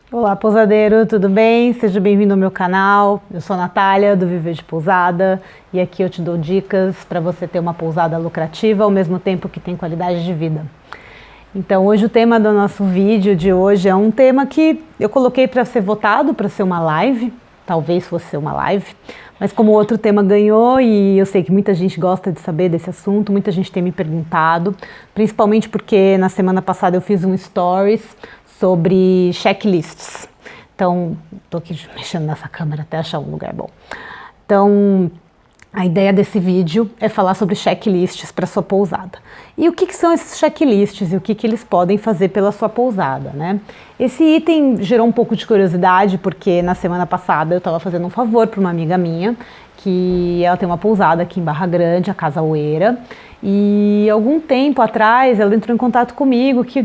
Olá, pousadeiro, tudo bem? Seja bem-vindo ao meu canal. Eu sou a Natália, do Viver de Pousada, e aqui eu te dou dicas para você ter uma pousada lucrativa ao mesmo tempo que tem qualidade de vida. Então, hoje o tema do nosso vídeo de hoje é um tema que eu coloquei para ser votado, para ser uma live, talvez fosse ser uma live, mas como outro tema ganhou e eu sei que muita gente gosta de saber desse assunto, muita gente tem me perguntado, principalmente porque na semana passada eu fiz um stories sobre checklists. Então, estou aqui mexendo nessa câmera até achar um lugar bom. Então, a ideia desse vídeo é falar sobre checklists para sua pousada. E o que são esses checklists e o que eles podem fazer pela sua pousada, né? Esse item gerou um pouco de curiosidade porque na semana passada eu estava fazendo um favor para uma amiga minha, que ela tem uma pousada aqui em Barra Grande, a Casa Oeira, e algum tempo atrás ela entrou em contato comigo que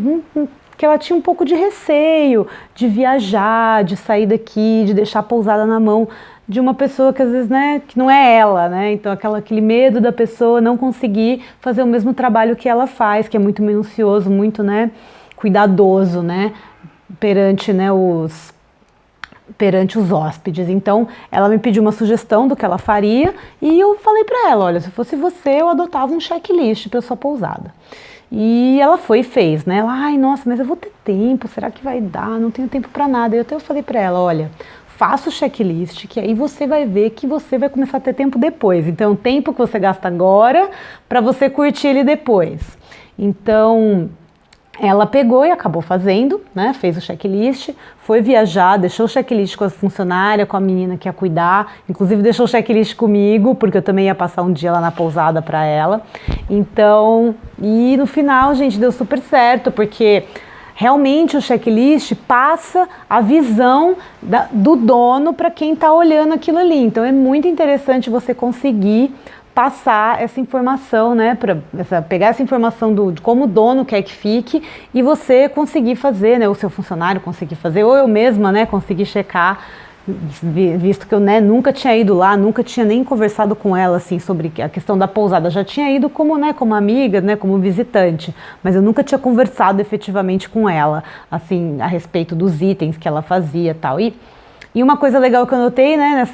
ela tinha um pouco de receio de viajar, de sair daqui, de deixar a pousada na mão de uma pessoa que às vezes, né, que não é ela, né? Então aquele medo da pessoa não conseguir fazer o mesmo trabalho que ela faz, que é muito minucioso, muito, né, cuidadoso, né, perante os hóspedes. Então ela me pediu uma sugestão do que ela faria e eu falei para ela, olha, se fosse você eu adotava um checklist para sua pousada. E ela foi e fez, né? Ela, ai, nossa, mas eu vou ter tempo, será que vai dar? Não tenho tempo para nada. Eu falei para ela, olha, faça o checklist, que aí você vai ver que você vai começar a ter tempo depois. Então, o tempo que você gasta agora, para você curtir ele depois. Então, ela pegou e acabou fazendo, né? Fez o checklist, foi viajar, deixou o checklist com a funcionária, com a menina que ia cuidar, inclusive deixou o checklist comigo, porque eu também ia passar um dia lá na pousada para ela. Então, e no final, gente, deu super certo, porque realmente o checklist passa a visão do dono para quem está olhando aquilo ali. Então, é muito interessante você conseguir passar essa informação, né, pegar essa informação de como o dono quer que fique e você conseguir fazer, né, o seu funcionário conseguir fazer, ou eu mesma, né, conseguir checar, visto que eu, né, nunca tinha ido lá, nunca tinha nem conversado com ela, assim, sobre a questão da pousada, já tinha ido como, né, como amiga, né, como visitante, mas eu nunca tinha conversado efetivamente com ela, assim, a respeito dos itens que ela fazia e tal, e uma coisa legal que eu notei, né,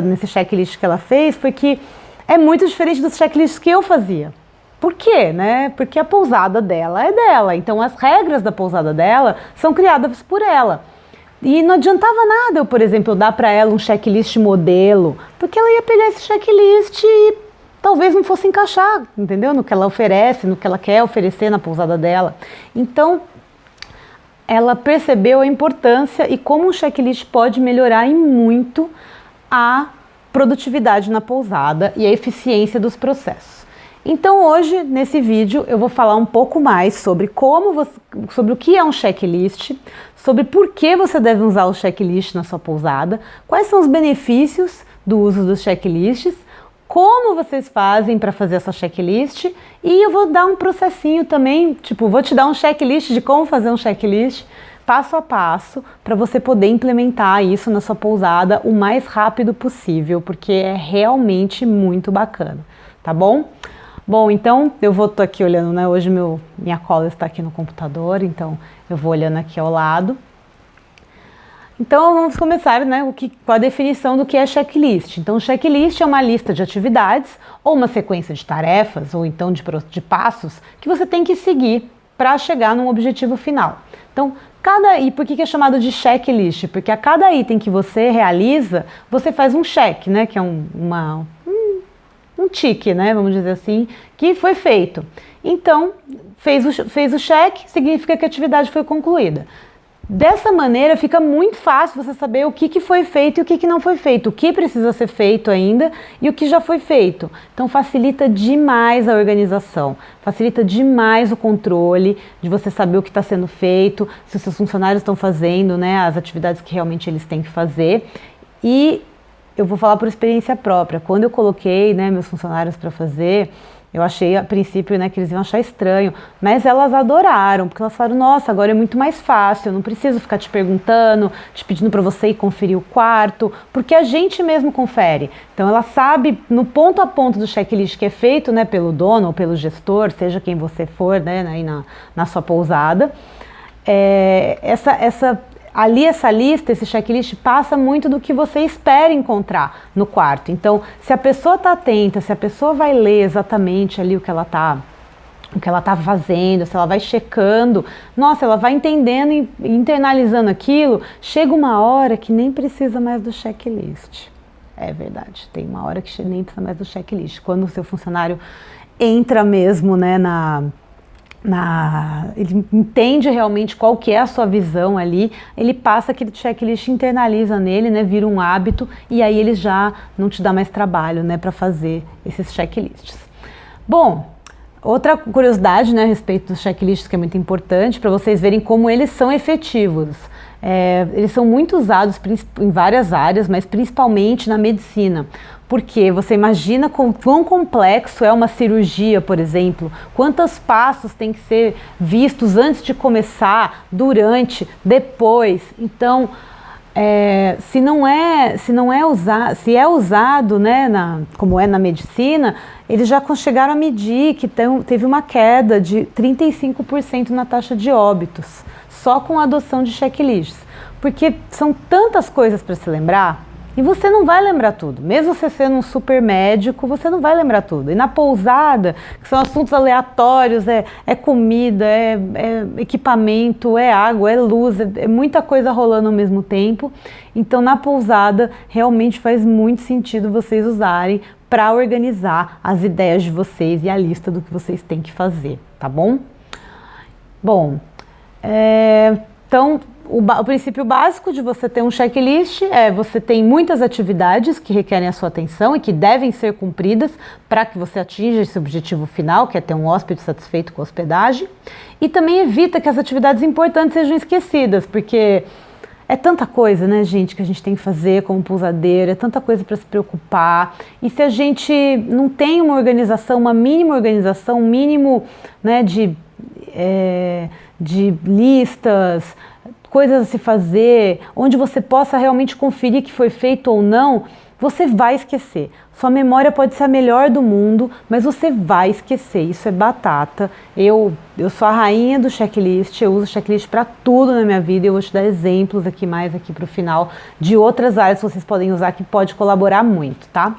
nesse checklist que ela fez, foi que é muito diferente dos checklists que eu fazia. Por quê, né? Porque a pousada dela é dela, então as regras da pousada dela são criadas por ela. E não adiantava nada eu, por exemplo, dar para ela um checklist modelo, porque ela ia pegar esse checklist e talvez não fosse encaixar, entendeu? No que ela oferece, no que ela quer oferecer na pousada dela. Então, ela percebeu a importância e como o checklist pode melhorar em muito a produtividade na pousada e a eficiência dos processos. Então hoje, nesse vídeo, eu vou falar um pouco mais sobre sobre o que é um checklist, sobre por que você deve usar o checklist na sua pousada, quais são os benefícios do uso dos checklists, como vocês fazem para fazer essa checklist e eu vou dar um processinho também, tipo, vou te dar um checklist de como fazer um checklist, passo a passo, para você poder implementar isso na sua pousada o mais rápido possível, porque é realmente muito bacana, tá bom? Bom, então eu tô aqui olhando, né? Hoje minha cola está aqui no computador, então eu vou olhando aqui ao lado. Então vamos começar, né, com a definição do que é checklist. Então, checklist é uma lista de atividades ou uma sequência de tarefas ou então de passos que você tem que seguir para chegar num objetivo final. Então, e por que é chamado de checklist? Porque a cada item que você realiza, você faz um check, né? Que é um tique, né? Vamos dizer assim, que foi feito. Então, fez o check, significa que a atividade foi concluída. Dessa maneira, fica muito fácil você saber o que foi feito e o que não foi feito, o que precisa ser feito ainda e o que já foi feito. Então, facilita demais a organização, facilita demais o controle de você saber o que está sendo feito, se os seus funcionários estão fazendo, né, as atividades que realmente eles têm que fazer. E eu vou falar por experiência própria. Quando eu coloquei, né, meus funcionários para fazer, eu achei a princípio, né, que eles iam achar estranho, mas elas adoraram, porque elas falaram, nossa, agora é muito mais fácil, eu não preciso ficar te perguntando, te pedindo para você ir conferir o quarto, porque a gente mesmo confere. Então ela sabe no ponto a ponto do checklist que é feito, né, pelo dono ou pelo gestor, seja quem você for, né, aí na sua pousada, ali essa lista, esse checklist passa muito do que você espera encontrar no quarto. Então, se a pessoa está atenta, se a pessoa vai ler exatamente ali o que ela está fazendo, se ela vai checando, nossa, ela vai entendendo e internalizando aquilo, chega uma hora que nem precisa mais do checklist. É verdade, tem uma hora que nem precisa mais do checklist. Quando o seu funcionário entra mesmo, né, ele entende realmente qual que é a sua visão ali, ele passa aquele checklist, internaliza nele, né, vira um hábito, e aí ele já não te dá mais trabalho, né, para fazer esses checklists. Bom, outra curiosidade, né, a respeito dos checklists que é muito importante, para vocês verem como eles são efetivos. Eles são muito usados em várias áreas, mas principalmente na medicina. Porque você imagina quão complexo é uma cirurgia, por exemplo, quantos passos tem que ser vistos antes de começar, durante, depois. Então, se é usado, né, como é na medicina, eles já chegaram a medir que teve uma queda de 35% na taxa de óbitos, só com a adoção de checklists. Porque são tantas coisas para se lembrar. E você não vai lembrar tudo, mesmo você sendo um super médico, você não vai lembrar tudo. E na pousada, que são assuntos aleatórios, é comida, é equipamento, é água, é luz, é muita coisa rolando ao mesmo tempo. Então na pousada realmente faz muito sentido vocês usarem para organizar as ideias de vocês e a lista do que vocês têm que fazer, tá bom? Bom, então o princípio básico de você ter um checklist você tem muitas atividades que requerem a sua atenção e que devem ser cumpridas para que você atinja esse objetivo final, que é ter um hóspede satisfeito com a hospedagem, e também evita que as atividades importantes sejam esquecidas, porque é tanta coisa, né, gente, que a gente tem que fazer como pousadeiro, é tanta coisa para se preocupar, e se a gente não tem uma organização, uma mínima organização, um mínimo, né, de listas, coisas a se fazer, onde você possa realmente conferir que foi feito ou não, você vai esquecer. Sua memória pode ser a melhor do mundo, mas você vai esquecer, isso é batata. Eu sou a rainha do checklist, eu uso checklist para tudo na minha vida, eu vou te dar exemplos aqui para o final de outras áreas que vocês podem usar que pode colaborar muito, tá?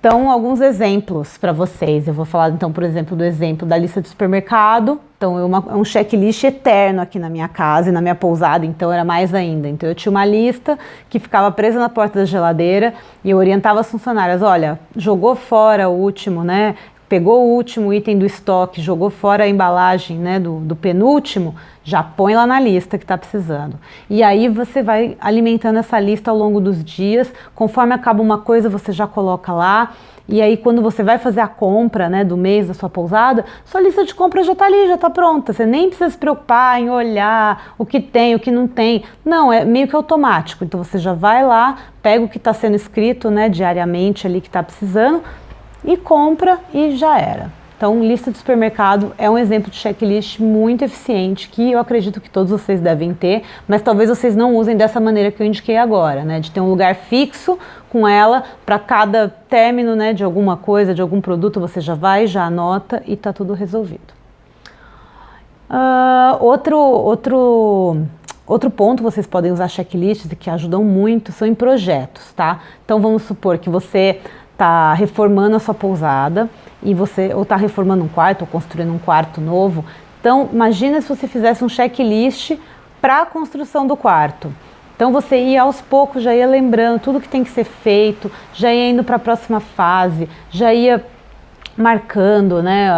Então, alguns exemplos para vocês. Eu vou falar, então, por exemplo, do exemplo da lista de supermercado. Então, é um checklist eterno aqui na minha casa e na minha pousada, então era mais ainda. Então, eu tinha uma lista que ficava presa na porta da geladeira e eu orientava as funcionárias, olha, jogou fora o último, né? Pegou o último item do estoque, jogou fora a embalagem, né, do penúltimo, já põe lá na lista que está precisando. E aí você vai alimentando essa lista ao longo dos dias, conforme acaba uma coisa você já coloca lá, e aí quando você vai fazer a compra, né, do mês da sua pousada, sua lista de compra já está ali, já está pronta, você nem precisa se preocupar em olhar o que tem, o que não tem, não, é meio que automático, então você já vai lá, pega o que está sendo escrito, né, diariamente ali que está precisando, e compra e já era. Então, lista de supermercado é um exemplo de checklist muito eficiente que eu acredito que todos vocês devem ter, mas talvez vocês não usem dessa maneira que eu indiquei agora, né? De ter um lugar fixo com ela, para cada término, né, de alguma coisa, de algum produto, você já vai, já anota e tá tudo resolvido. Outro ponto, vocês podem usar checklists e que ajudam muito, são em projetos, tá? Então, vamos supor que você está reformando a sua pousada ou está reformando um quarto ou construindo um quarto novo. Então, imagina se você fizesse um checklist para a construção do quarto. Então, você ia aos poucos, já ia lembrando tudo que tem que ser feito, já ia indo para a próxima fase, já ia marcando, né,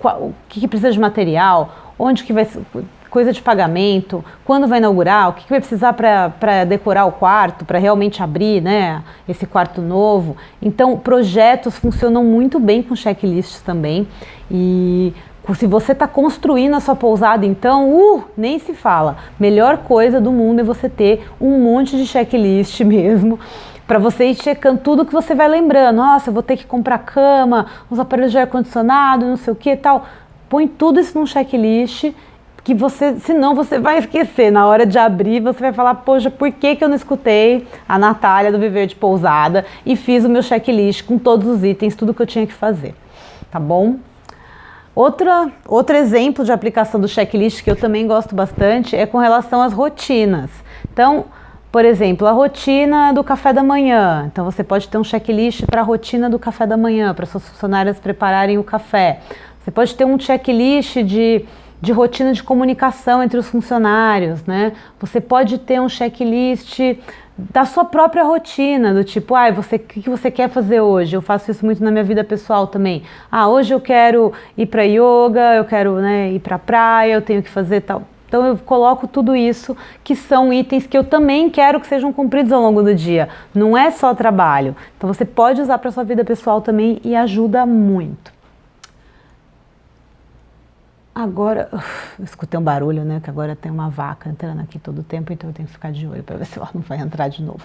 o que precisa de material, onde que vai ser, coisa de pagamento, quando vai inaugurar, o que vai precisar para decorar o quarto, para realmente abrir, né, esse quarto novo. Então, projetos funcionam muito bem com checklists também. E se você está construindo a sua pousada, então, nem se fala. Melhor coisa do mundo é você ter um monte de checklist mesmo, para você ir checando tudo que você vai lembrando. Nossa, eu vou ter que comprar cama, uns aparelhos de ar-condicionado, não sei o que e tal. Põe tudo isso num checklist, que senão você vai esquecer. Na hora de abrir, você vai falar, poxa, por que eu não escutei a Natália do Viver de Pousada e fiz o meu checklist com todos os itens, tudo que eu tinha que fazer, tá bom? Outro exemplo de aplicação do checklist que eu também gosto bastante é com relação às rotinas. Então, por exemplo, a rotina do café da manhã. Então, você pode ter um checklist para a rotina do café da manhã, para suas funcionárias prepararem o café. Você pode ter um checklist de rotina de comunicação entre os funcionários, né? Você pode ter um checklist da sua própria rotina, do tipo, o que você quer fazer hoje? Eu faço isso muito na minha vida pessoal também. Hoje eu quero ir para yoga, eu quero, né, ir para praia, eu tenho que fazer tal. Então eu coloco tudo isso, que são itens que eu também quero que sejam cumpridos ao longo do dia. Não é só trabalho. Então você pode usar para sua vida pessoal também e ajuda muito. Agora, eu escutei um barulho, né? Que agora tem uma vaca entrando aqui todo o tempo, então eu tenho que ficar de olho para ver se ela não vai entrar de novo.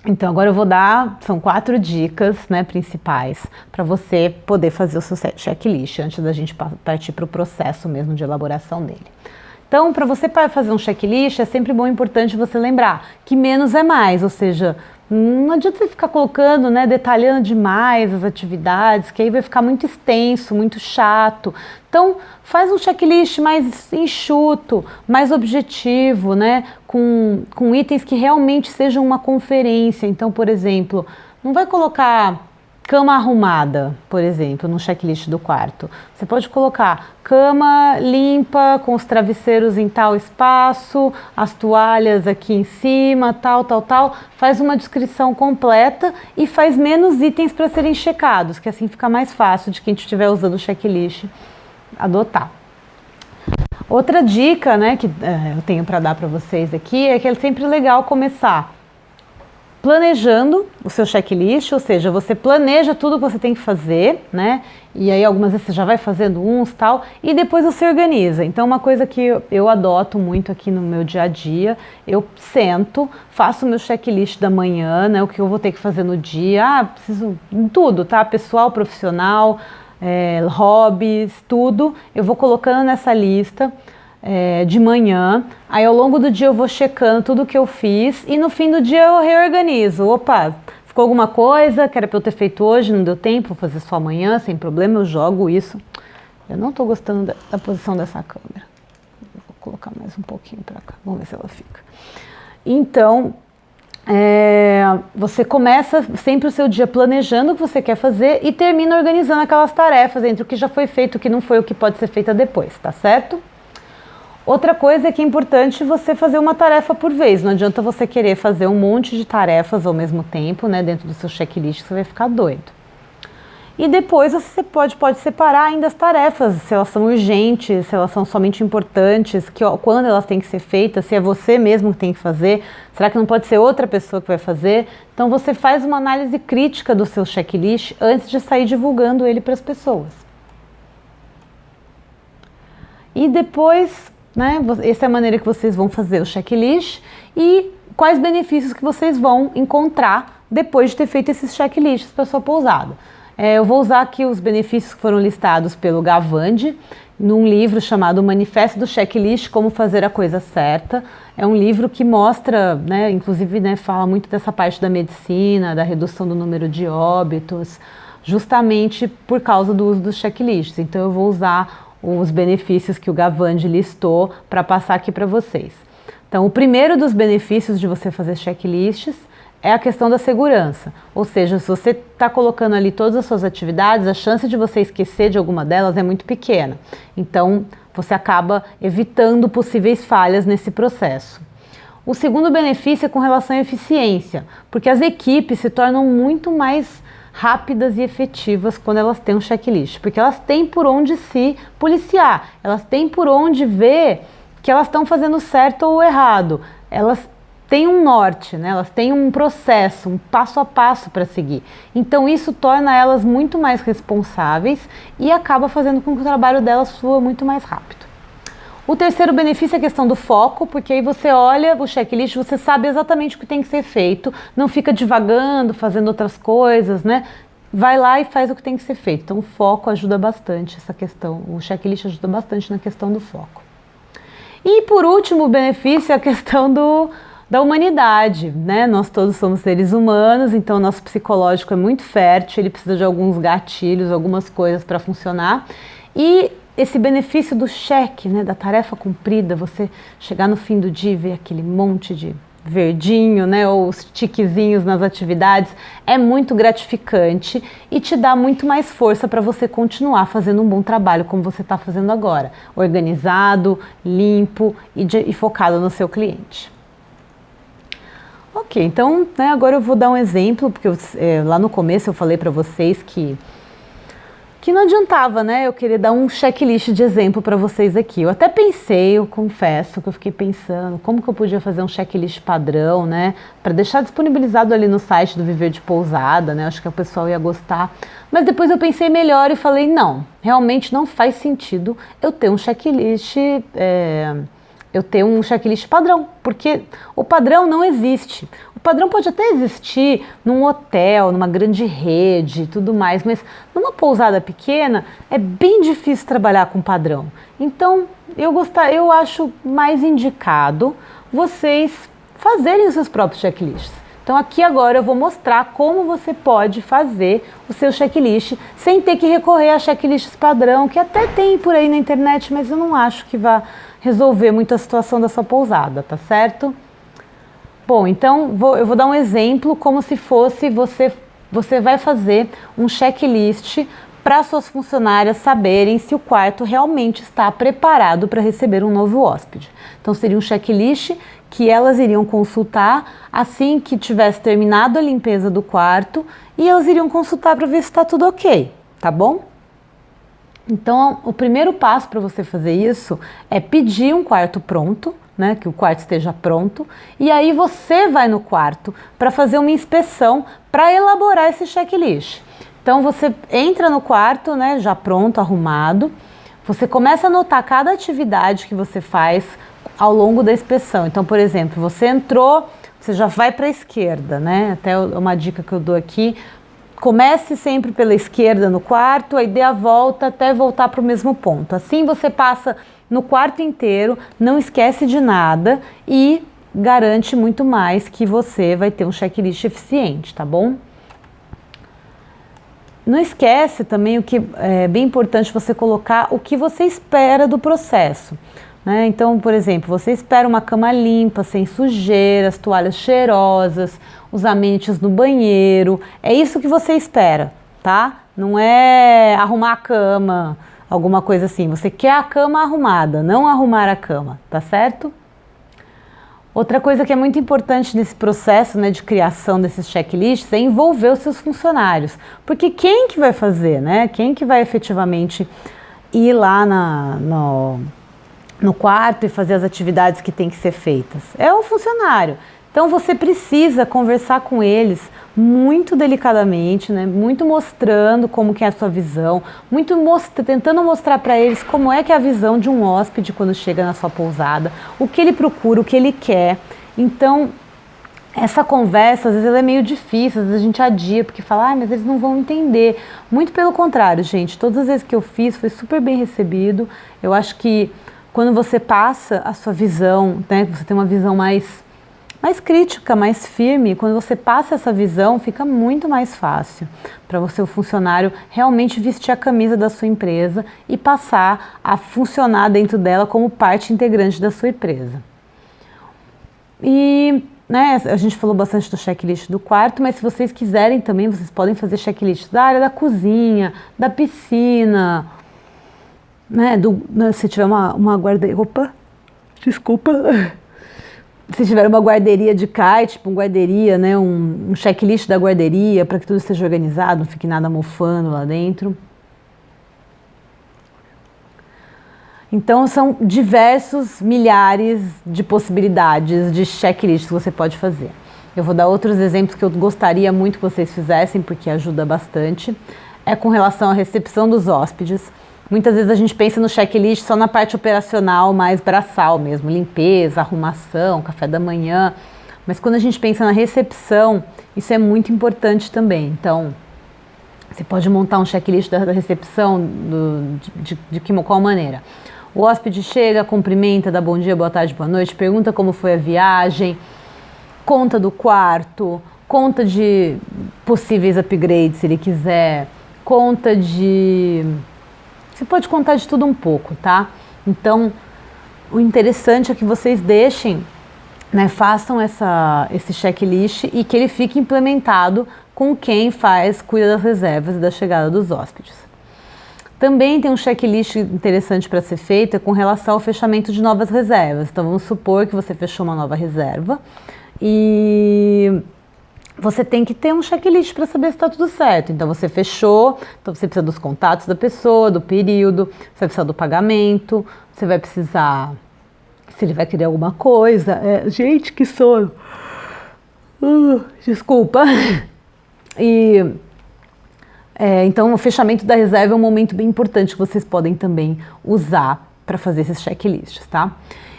Então agora eu vou dar, são 4 dicas, né, principais para você poder fazer o seu checklist antes da gente partir para o processo mesmo de elaboração dele. Então, para você fazer um checklist, é sempre bom e importante você lembrar que menos é mais, ou seja, não adianta você ficar colocando, né, detalhando demais as atividades, que aí vai ficar muito extenso, muito chato. Então, faz um checklist mais enxuto, mais objetivo, né, com itens que realmente sejam uma conferência. Então, por exemplo, não vai colocar cama arrumada, por exemplo, no checklist do quarto. Você pode colocar cama limpa, com os travesseiros em tal espaço, as toalhas aqui em cima, tal. Faz uma descrição completa e faz menos itens para serem checados, que assim fica mais fácil de quem estiver usando o checklist adotar. Outra dica, né, que eu tenho para dar para vocês aqui é que é sempre legal começar planejando o seu checklist, ou seja, você planeja tudo que você tem que fazer, né? E aí algumas vezes você já vai fazendo uns tal, e depois você organiza. Então uma coisa que eu adoto muito aqui no meu dia a dia, eu sento, faço o meu checklist da manhã, né? O que eu vou ter que fazer no dia, preciso tudo, tá? Pessoal, profissional, hobbies, tudo, eu vou colocando nessa lista. De manhã, aí ao longo do dia eu vou checando tudo que eu fiz e no fim do dia eu reorganizo. Opa, ficou alguma coisa que era para eu ter feito hoje, não deu tempo, vou fazer só amanhã, sem problema, eu jogo isso. Eu não estou gostando da posição dessa câmera. Vou colocar mais um pouquinho para cá, vamos ver se ela fica. Então, você começa sempre o seu dia planejando o que você quer fazer e termina organizando aquelas tarefas entre o que já foi feito e o que não foi, o que pode ser feita depois, tá certo? Outra coisa é que é importante você fazer uma tarefa por vez. Não adianta você querer fazer um monte de tarefas ao mesmo tempo, né, dentro do seu checklist, você vai ficar doido. E depois você pode separar ainda as tarefas, se elas são urgentes, se elas são somente importantes, quando elas têm que ser feitas, se é você mesmo que tem que fazer, será que não pode ser outra pessoa que vai fazer? Então você faz uma análise crítica do seu checklist antes de sair divulgando ele para as pessoas. E depois, né, essa é a maneira que vocês vão fazer o checklist e quais benefícios que vocês vão encontrar depois de ter feito esses checklists para a sua pousada. Eu vou usar aqui os benefícios que foram listados pelo Gavandi, num livro chamado Manifesto do Checklist, Como Fazer a Coisa Certa. É um livro que mostra, né, inclusive, né, fala muito dessa parte da medicina, da redução do número de óbitos, justamente por causa do uso dos checklists. Então eu vou usar os benefícios que o Gavandi listou para passar aqui para vocês. Então, o primeiro dos benefícios de você fazer checklists é a questão da segurança. Ou seja, se você está colocando ali todas as suas atividades, a chance de você esquecer de alguma delas é muito pequena. Então, você acaba evitando possíveis falhas nesse processo. O segundo benefício é com relação à eficiência, porque as equipes se tornam muito mais rápidas e efetivas quando elas têm um checklist, porque elas têm por onde se policiar, elas têm por onde ver que elas estão fazendo certo ou errado, elas têm um norte, né? Elas têm um processo, um passo a passo para seguir. Então isso torna elas muito mais responsáveis e acaba fazendo com que o trabalho delas flua muito mais rápido. O terceiro benefício é a questão do foco, porque aí você olha o checklist, você sabe exatamente o que tem que ser feito, não fica divagando, fazendo outras coisas, né? Vai lá e faz o que tem que ser feito. Então o foco ajuda bastante essa questão, o checklist ajuda bastante na questão do foco. E por último, o benefício é a questão da humanidade, né? Nós todos somos seres humanos, então nosso psicológico é muito fértil, ele precisa de alguns gatilhos, algumas coisas para funcionar. E esse benefício do cheque, né, da tarefa cumprida, você chegar no fim do dia e ver aquele monte de verdinho, né, ou os tiquezinhos nas atividades, é muito gratificante e te dá muito mais força para você continuar fazendo um bom trabalho como você está fazendo agora, organizado, limpo e focado no seu cliente. Ok, então, né, agora eu vou dar um exemplo, porque lá no começo eu falei para vocês que não adiantava, né, eu querer dar um checklist de exemplo para vocês aqui. Eu até pensei, eu confesso que eu fiquei pensando como que eu podia fazer um checklist padrão, né, para deixar disponibilizado ali no site do Viver de Pousada, né, acho que o pessoal ia gostar. Mas depois eu pensei melhor e falei, não, realmente não faz sentido eu ter um checklist, padrão, porque o padrão não existe. O padrão pode até existir num hotel, numa grande rede e tudo mais, mas numa pousada pequena é bem difícil trabalhar com padrão. Então, eu acho mais indicado vocês fazerem os seus próprios checklists. Então aqui agora eu vou mostrar como você pode fazer o seu checklist sem ter que recorrer a checklists padrão, que até tem por aí na internet, mas eu não acho que vá resolver muito a situação da sua pousada, tá certo? Bom, então eu vou dar um exemplo como se fosse você vai fazer um checklist para suas funcionárias saberem se o quarto realmente está preparado para receber um novo hóspede. Então seria um checklist que elas iriam consultar assim que tivesse terminado a limpeza do quarto e elas iriam consultar para ver se está tudo ok, tá bom? Então o primeiro passo para você fazer isso é pedir um quarto pronto, né, que o quarto esteja pronto, e aí você vai no quarto para fazer uma inspeção para elaborar esse checklist. Então você entra no quarto, né, já pronto, arrumado, você começa a anotar cada atividade que você faz ao longo da inspeção. Então, por exemplo, você entrou, você já vai para a esquerda, né, até uma dica que eu dou aqui, comece sempre pela esquerda no quarto, aí dê a volta até voltar para o mesmo ponto. Assim você passa no quarto inteiro, não esquece de nada e garante muito mais que você vai ter um checklist eficiente, tá bom? Não esquece também o que é bem importante você colocar o que você espera do processo, né? Então, por exemplo, você espera uma cama limpa, sem sujeiras, toalhas cheirosas, os amenities no banheiro, é isso que você espera, tá? Não é arrumar a cama, alguma coisa assim, você quer a cama arrumada, não arrumar a cama, tá certo? Outra coisa que é muito importante nesse processo, né, de criação desses checklists é envolver os seus funcionários, porque quem que vai fazer, né? Quem que vai efetivamente ir lá no quarto e fazer as atividades que tem que ser feitas? É o funcionário. Então você precisa conversar com eles muito delicadamente, né? Muito mostrando como que é a sua visão, tentando mostrar para eles como é que é a visão de um hóspede quando chega na sua pousada, o que ele procura, o que ele quer. Então essa conversa às vezes ela é meio difícil, às vezes a gente adia porque fala, mas eles não vão entender. Muito pelo contrário, gente, todas as vezes que eu fiz foi super bem recebido. Eu acho que quando você passa a sua visão, né, você tem uma visão mais crítica, mais firme, quando você passa essa visão, fica muito mais fácil para você, o funcionário, realmente vestir a camisa da sua empresa e passar a funcionar dentro dela como parte integrante da sua empresa. E, né, a gente falou bastante do checklist do quarto, mas se vocês quiserem também, vocês podem fazer checklist da área da cozinha, da piscina, né, se tiver uma guarda-roupa, opa, desculpa, se tiver uma guarderia de kite, tipo uma guarderia, né, um checklist da guarderia para que tudo esteja organizado, não fique nada mofando lá dentro. Então são diversos milhares de possibilidades de checklists que você pode fazer. Eu vou dar outros exemplos que eu gostaria muito que vocês fizessem, porque ajuda bastante. É com relação à recepção dos hóspedes. Muitas vezes a gente pensa no checklist só na parte operacional, mais braçal mesmo, limpeza, arrumação, café da manhã. Mas quando a gente pensa na recepção, isso é muito importante também. Então, você pode montar um checklist da recepção de qual maneira? O hóspede chega, cumprimenta, dá bom dia, boa tarde, boa noite, pergunta como foi a viagem, conta do quarto, conta de possíveis upgrades se ele quiser, conta de... Você pode contar de tudo um pouco, tá? Então, o interessante é que vocês deixem, né, façam esse checklist e que ele fique implementado com quem cuida das reservas e da chegada dos hóspedes. Também tem um checklist interessante para ser feito com relação ao fechamento de novas reservas. Então, vamos supor que você fechou uma nova reserva e você tem que ter um checklist para saber se está tudo certo. Então, você fechou, então você precisa dos contatos da pessoa, do período, você vai precisar do pagamento, você vai precisar, se ele vai querer alguma coisa. Gente, que sono! Desculpa. Então, o fechamento da reserva é um momento bem importante que vocês podem também usar para fazer esses checklists, tá?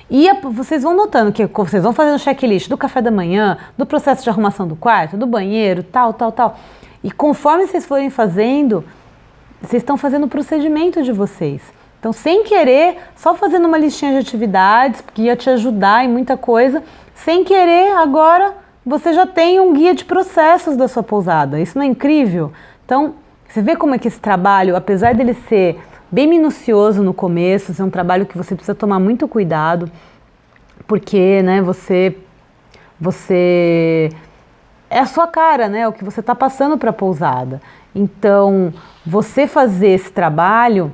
E vocês vão notando que vocês vão fazendo checklist do café da manhã, do processo de arrumação do quarto, do banheiro, tal. E conforme vocês forem fazendo, vocês estão fazendo o procedimento de vocês. Então, sem querer, só fazendo uma listinha de atividades, que ia te ajudar em muita coisa, sem querer, agora você já tem um guia de processos da sua pousada. Isso não é incrível? Então, você vê como é que esse trabalho, apesar dele ser bem minucioso no começo, é um trabalho que você precisa tomar muito cuidado, porque, né, você é a sua cara, né, o que você está passando para a pousada. Então, você fazer esse trabalho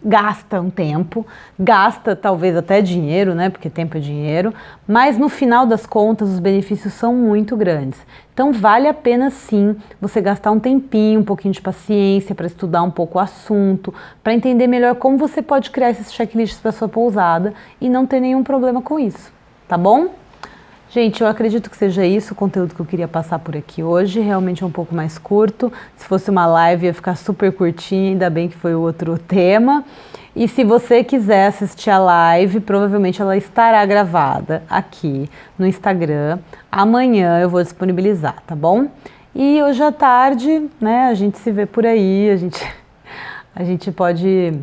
gasta um tempo, gasta talvez até dinheiro, né, porque tempo é dinheiro, mas no final das contas os benefícios são muito grandes. Então vale a pena sim você gastar um tempinho, um pouquinho de paciência para estudar um pouco o assunto, para entender melhor como você pode criar esses checklists para sua pousada e não ter nenhum problema com isso, tá bom? Gente, eu acredito que seja isso o conteúdo que eu queria passar por aqui hoje, realmente é um pouco mais curto, se fosse uma live ia ficar super curtinha, ainda bem que foi o outro tema. E se você quiser assistir a live, provavelmente ela estará gravada aqui no Instagram, amanhã eu vou disponibilizar, tá bom? E hoje à tarde, né, a gente se vê por aí, a gente pode...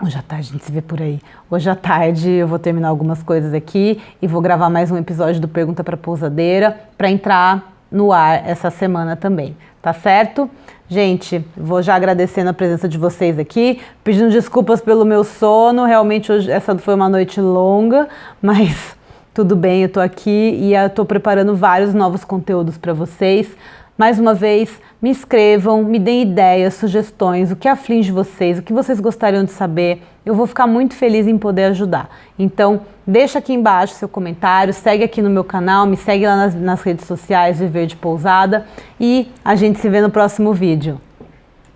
Hoje à tarde a gente se vê por aí. Hoje à tarde eu vou terminar algumas coisas aqui e vou gravar mais um episódio do Pergunta para Pousadeira para entrar no ar essa semana também, tá certo? Gente, vou já agradecendo a presença de vocês aqui, pedindo desculpas pelo meu sono, realmente hoje essa foi uma noite longa, mas tudo bem, eu tô aqui e eu tô preparando vários novos conteúdos para vocês. Mais uma vez, me escrevam, me deem ideias, sugestões, o que aflige vocês, o que vocês gostariam de saber. Eu vou ficar muito feliz em poder ajudar. Então, deixa aqui embaixo seu comentário, segue aqui no meu canal, me segue lá nas redes sociais Viver de Pousada e a gente se vê no próximo vídeo.